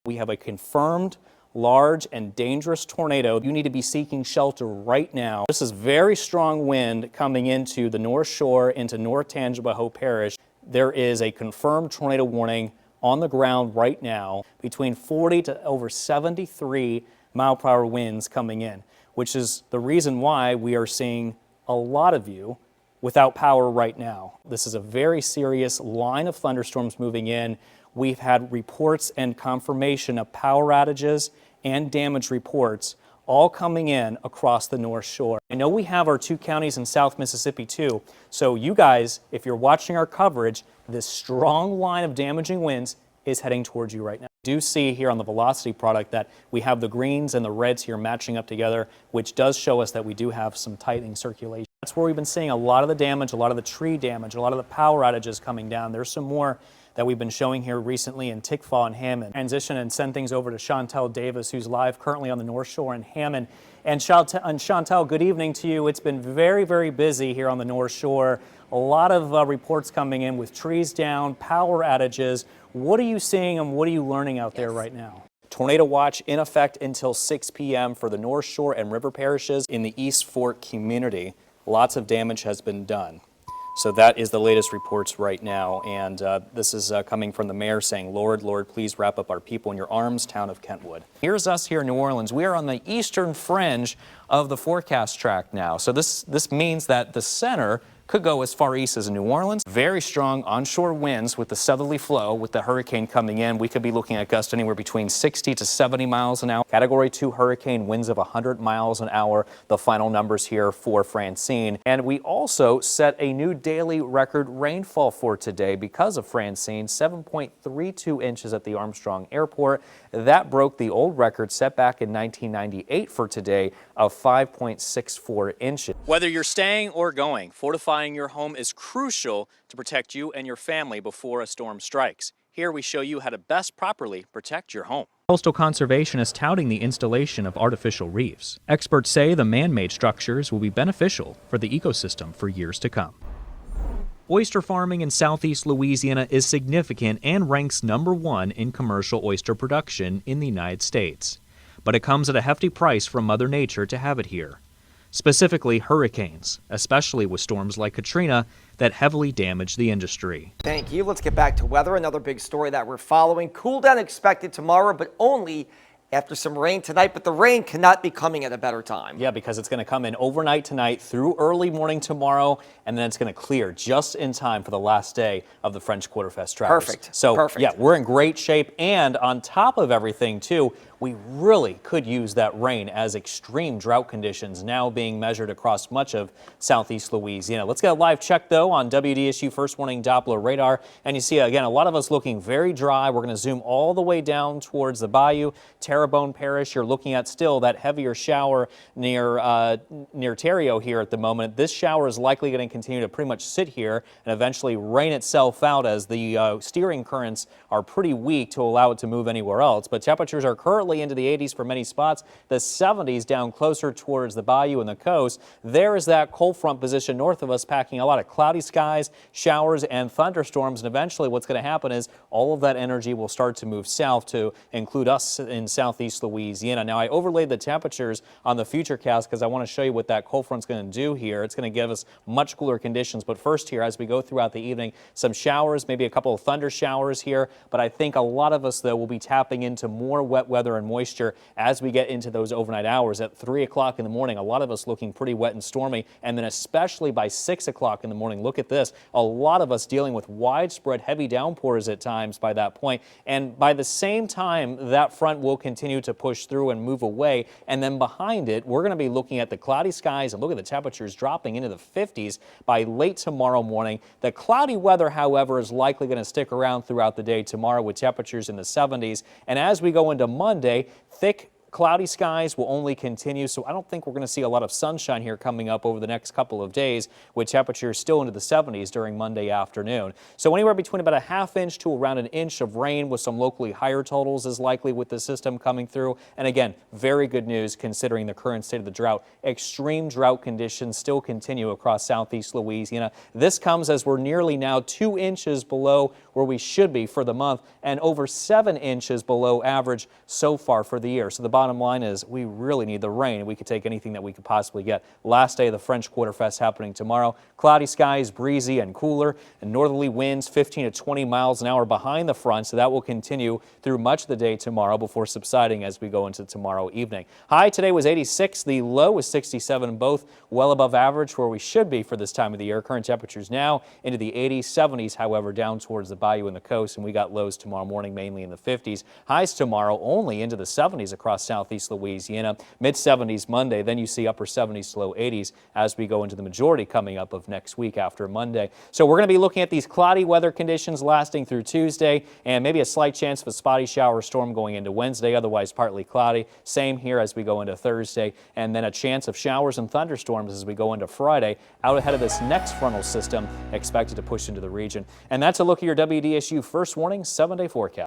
We have a confirmed large and dangerous tornado. You need to be seeking shelter right now. This is very strong wind coming into the North Shore, into North Tangipahoa Parish. There is a confirmed tornado warning on the ground right now, between 40 to over 73 mile-per-hour winds coming in, which is the reason why we are seeing a lot of you without power right now. This is a very serious line of thunderstorms moving in. We've had reports and confirmation of power outages and damage reports all coming in across the North Shore. I know we have our 2 counties in South Mississippi too, so you guys, if you're watching our coverage, this strong line of damaging winds is heading towards you right now. You do see here on the velocity product that we have the greens and the reds here matching up together, which does show us that we do have some tightening circulation. That's where we've been seeing a lot of the damage, a lot of the tree damage, a lot of the power outages coming down. There's some more that we've been showing here recently in Tickfaw and Hammond. Transition and send things over to Chantel Davis, who's live currently on the North Shore in Hammond. And Chantel, good evening to you. It's been very, very busy here on the North Shore. A lot of reports coming in with trees down, power outages. What are you seeing and what are you learning out there right now? Tornado watch in effect until 6 p.m. for the North Shore and river parishes in the East Fork community. Lots of damage has been done. So that is the latest reports right now, and this is coming from the mayor saying, Lord, Lord, please wrap up our people in your arms, town of Kentwood. Here's us here in New Orleans. We are on the eastern fringe of the forecast track now. So this means that the center could go as far east as New Orleans. Very strong onshore winds with the southerly flow, with the hurricane coming in. We could be looking at gusts anywhere between 60 to 70 miles an hour. Category 2 hurricane, winds of 100 miles an hour, the final numbers here for Francine. And we also set a new daily record rainfall for today because of Francine, 7.32 inches at the Armstrong Airport. That broke the old record set back in 1998 for today of 5.64 inches. Whether you're staying or going, fortifying your home is crucial to protect you and your family before a storm strikes. Here we show you how to best properly protect your home. Coastal Conservation is touting the installation of artificial reefs. Experts say the man-made structures will be beneficial for the ecosystem for years to come. Oyster farming in southeast Louisiana is significant and ranks #1 in commercial oyster production in the United States. But it comes at a hefty price from Mother Nature to have it here. Specifically hurricanes, especially with storms like Katrina that heavily damage the industry. Thank you. Let's get back to weather. Another big story that we're following. Cool down expected tomorrow, but only after some rain tonight, but the rain cannot be coming at a better time. Yeah, because it's going to come in overnight tonight through early morning tomorrow, and then it's going to clear just in time for the last day of the French Quarterfest Travers. Perfect. So, Perfect. Yeah, we're in great shape, and on top of everything, too, we really could use that rain as extreme drought conditions now being measured across much of southeast Louisiana. Let's get a live check, though, on WDSU First Warning Doppler radar, and you see, again, a lot of us looking very dry. We're going to zoom all the way down towards the bayou, Terrebonne Parish. You're looking at still that heavier shower near Terrio here at the moment. This shower is likely going to continue to pretty much sit here and eventually rain itself out as the steering currents are pretty weak to allow it to move anywhere else. But temperatures are currently into the 80s for many spots, the 70s down closer towards the bayou and the coast. There is that cold front position north of us packing a lot of cloudy skies, showers, and thunderstorms. And eventually what's going to happen is all of that energy will start to move south to include us in southeast Louisiana. Now, I overlaid the temperatures on the futurecast because I want to show you what that cold front's going to do here. It's going to give us much cooler conditions. But first here, as we go throughout the evening, some showers, maybe a couple of thunder showers here. But I think a lot of us, though, will be tapping into more wet weather and moisture as we get into those overnight hours. At 3 o'clock in the morning, a lot of us looking pretty wet and stormy. And then especially by 6 o'clock in the morning, look at this, a lot of us dealing with widespread heavy downpours at times by that point. And by the same time, that front will continue to push through and move away. And then behind it, we're going to be looking at the cloudy skies and look at the temperatures dropping into the 50s by late tomorrow morning. The cloudy weather, however, is likely going to stick around throughout the day tomorrow with temperatures in the 70s. And as we go into Monday, thick Cloudy skies will only continue, so I don't think we're going to see a lot of sunshine here coming up over the next couple of days, with temperatures still into the 70s during Monday afternoon. So anywhere between about a ½ inch to around an inch of rain with some locally higher totals is likely with the system coming through. And again, very good news considering the current state of the drought. Extreme drought conditions still continue across southeast Louisiana. This comes as we're nearly now 2 inches below where we should be for the month and over 7 inches below average so far for the year. So the bottom line is we really need the rain. We could take anything that we could possibly get. Last day of the French Quarter Fest happening tomorrow. Cloudy skies, breezy and cooler, and northerly winds 15 to 20 miles an hour behind the front. So that will continue through much of the day tomorrow before subsiding as we go into tomorrow evening. High today was 86. The low was 67, both well above average where we should be for this time of the year. Current temperatures now into the 80s, 70s, however, down towards the bayou and the coast, and we got lows tomorrow morning mainly in the 50s. Highs tomorrow only into the 70s across southeast Louisiana, mid-70s Monday, then you see upper 70s to low 80s as we go into the majority coming up of next week after Monday. So we're going to be looking at these cloudy weather conditions lasting through Tuesday and maybe a slight chance of a spotty shower or storm going into Wednesday, otherwise partly cloudy. Same here as we go into Thursday, and then a chance of showers and thunderstorms as we go into Friday out ahead of this next frontal system expected to push into the region. And that's a look at your WDSU First Warning 7-day forecast.